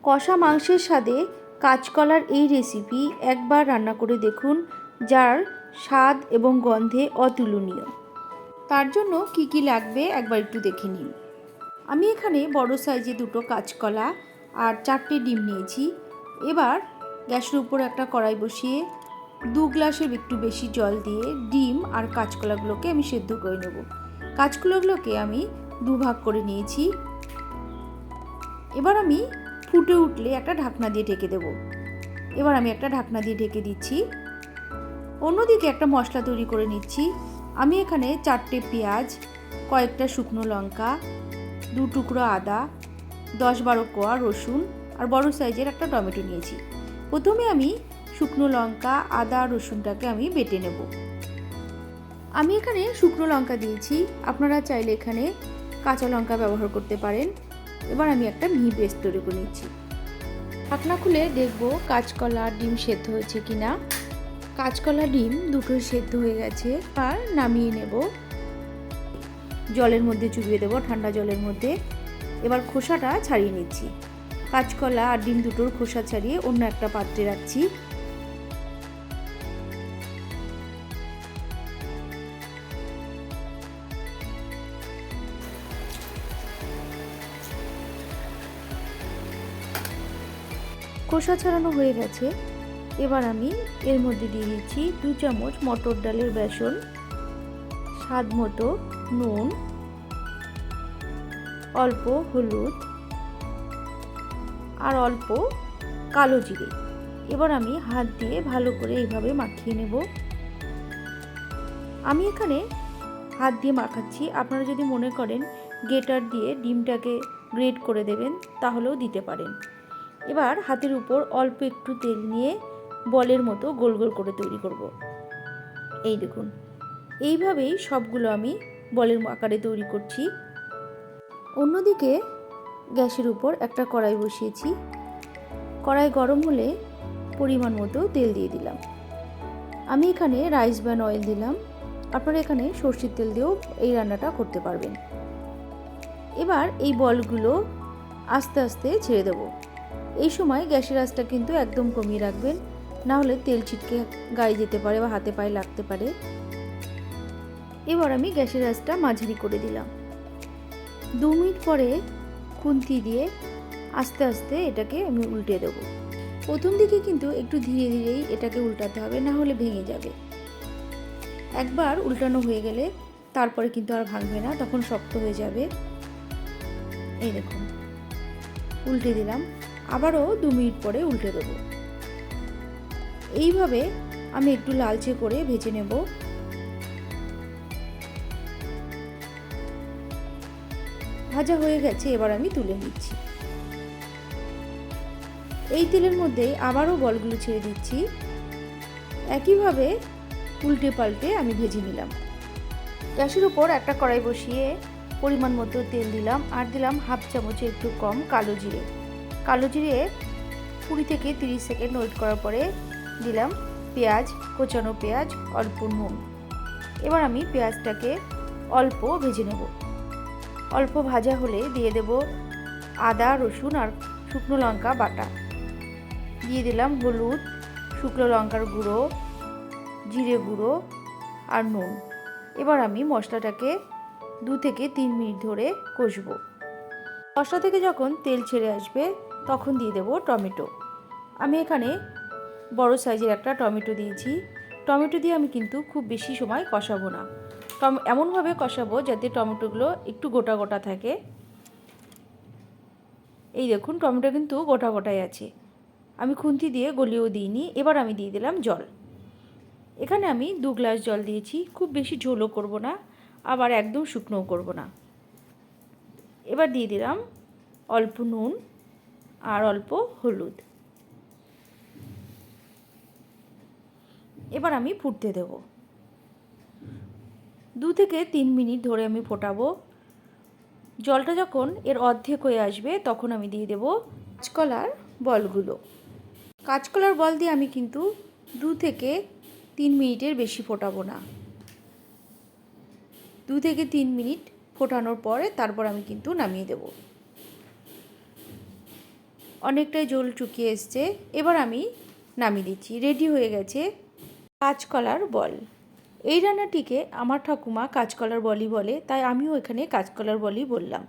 কষা মাংসের স্বাদে কাঁচকলার এই রেসিপি একবার রান্না করে দেখুন, যার স্বাদ এবং গন্ধে অতুলনীয়। তার জন্য কি কি লাগবে একবার একটু দেখে নিন। আমি এখানে বড় সাইজে দুটো কাঁচকলা আর 4টে ডিম নিয়েছি। এবার গ্যাসের উপর একটা কড়াই বসিয়ে 2 গ্লাসের একটু বেশি জল দিয়ে ডিম আর কাঁচকলাগুলোকে আমি সেদ্ধ করে নেব। কাঁচকলাগুলোকে আমি দুভাগ করে নিয়েছি। এবার আমি ফুটে উঠলে একটা ঢাকনা দিয়ে ঢেকে দেব। এবার আমি একটা ঢাকনা দিয়ে ঢেকে দিচ্ছি। অন্যদিকে একটা মশলা তৈরি করে নিচ্ছি। আমি এখানে 4টে পেঁয়াজ, কয়েকটা শুকনো লঙ্কা, 2 টুকরো আদা, 10-12 কোয়া রসুন আর বড় সাইজের একটা টমেটো নিয়েছি। প্রথমে আমি শুকনো লঙ্কা, আদা, রসুনটাকে আমি বেটে নেব। আমি এখানে শুকনো লঙ্কা দিয়েছি, আপনারা চাইলে এখানে কাঁচা লঙ্কা ব্যবহার করতে পারেন। এবার আমি একটা মিহি পেস্ট তৈরি করে নিচ্ছি। ঢাকনা খুলে দেখব কাঁচকলা ডিম সেদ্ধ হয়েছে কিনা। কাঁচকলা ডিম দুটো সেদ্ধ হয়ে গেছে। আর নামিয়ে নেব, জলের মধ্যে চুবিয়ে দেবো, ঠান্ডা জলের মধ্যে। এবার খোসাটা ছাড়িয়ে নিচ্ছি। কাঁচকলা আর ডিম দুটোর খোসা ছাড়িয়ে অন্য একটা পাত্রে রাখছি। খোসা ছাড়ানো হয়ে গেছে। এবার আমি এর মধ্যে দিয়ে দিচ্ছি 2 চামচ মটর ডালের বেসন, স্বাদ মতো নুন, অল্প হলুদ আর অল্প কালো জিরে। এবার আমি হাত দিয়ে ভালো করে এইভাবে মাখিয়ে নেব। আমি এখানে হাত দিয়ে মাখাচ্ছি। আপনারা যদি মনে করেন গ্রেটার দিয়ে ডিমটাকে গ্রেট করে দেবেন তাহলেও দিতে পারেন। এবার হাতের উপর অল্প একটু তেল নিয়ে বলের মতো গোল গোল করে তৈরি করব। এই দেখুন, এইভাবেই সবগুলো আমি বলের আকারে তৈরি করছি। অন্যদিকে গ্যাসের উপর একটা কড়াই বসিয়েছি। কড়াই গরম হলে পরিমাণ মতো তেল দিয়ে দিলাম। আমি এখানে রাইস ব্র্যান অয়েল দিলাম। আপনারা এখানে সরষের তেল দিয়েও এই রান্নাটা করতে পারবেন। এবার এই বলগুলো আস্তে আস্তে ছেড়ে দেব। এই সময় গ্যাসের আঁচটা কিন্তু একদম কমিয়ে রাখবেন, না হলে তেল ছিটকে গায়ে যেতে পারে বা হাতে পায়ে লাগতে পারে। এবার আমি গ্যাসের আঁচটা মাঝারি করে দিলাম। 2 মিনিট পরে খুন্তি দিয়ে আস্তে আস্তে এটাকে আমি উল্টে দেবো। প্রথম দিকে কিন্তু একটু ধীরে ধীরেই এটাকে উল্টাতে হবে, না হলে ভেঙে যাবে। একবার উল্টানো হয়ে গেলে তারপরে কিন্তু আর ভাঙবে না, তখন শক্ত হয়ে যাবে। এই দেখুন, উল্টে দিলাম। আবারও 2 মিনিট পরে উল্টে দেবো। এইভাবে আমি একটু লালচে করে ভেজে নেব। ভাজা হয়ে গেছে, এবার আমি তুলে নিচ্ছি। এই তেলের মধ্যে আবারও বলগুলো ছেড়ে দিচ্ছি। একইভাবে উল্টে পাল্টে আমি ভেজে নিলাম। গ্যাসের উপর একটা কড়াই বসিয়ে পরিমাণ মতো তেল দিলাম আর দিলাম 1/2 চামচের একটু কম কালো জিরে। কালো জিরে 20 থেকে 30 সেকেন্ড ওয়েট করার পরে দিলাম পেঁয়াজ, কোচানো পেঁয়াজ, অল্প নুন। এবার আমি পেঁয়াজটাকে অল্প ভেজে নেব। অল্প ভাজা হলে দিয়ে দেব আদা, রসুন আর শুকনো লঙ্কা বাটা। দিয়ে দিলাম হলুদ, শুকনো লঙ্কার গুঁড়ো, জিরে গুঁড়ো আর নুন। এবার আমি মশলাটাকে 2 থেকে 3 মিনিট ধরে কষবো। মশলা থেকে যখন তেল ছেড়ে আসবে তখন দিয়ে দেব টমেটো। আমি এখানে বড় সাইজের একটা টমেটো দিয়েছি। টমেটো দিয়ে আমি কিন্তু খুব বেশি সময় কষাবো না। এমনভাবে কষাবো যাতে টমেটোগুলো একটু গোটা গোটা থাকে। এই দেখুন, টমেটো কিন্তু গোটা গোটাই আছে। আমি খুন্তি দিয়ে গলিয়েও দিইনি। এবার আমি দিয়ে দিলাম জল। এখানে আমি 2 গ্লাস জল দিয়েছি। খুব বেশি ঝোলও করব না, আবার একদম শুকনোও করব না। এবার দিয়ে দিলাম অল্প নুন আর অল্প হলুদ। এবার আমি ফুটতে দেব। 2 থেকে 3 মিনিট ধরে আমি ফোটাবো। জলটা যখন এর অর্ধেক হয়ে আসবে তখন আমি দিয়ে দেব কাঁচকলার বলগুলো। কাঁচকলার বল দিয়ে আমি কিন্তু 2 থেকে 3 মিনিটের বেশি ফোটাবো না। 2 থেকে 3 মিনিট ফোটানোর পরে তারপর আমি কিন্তু নামিয়ে দেব। অনেকটাই ঝোল চুকিয়ে এসছে। এবার আমি নামিয়ে দিচ্ছি। রেডি হয়ে গেছে কাঁচকলার বল। এই রান্নাটিকে আমার ঠাকুমা কাঁচকলার বলই বলে, তাই আমিও এখানে কাঁচকলার বলই বললাম।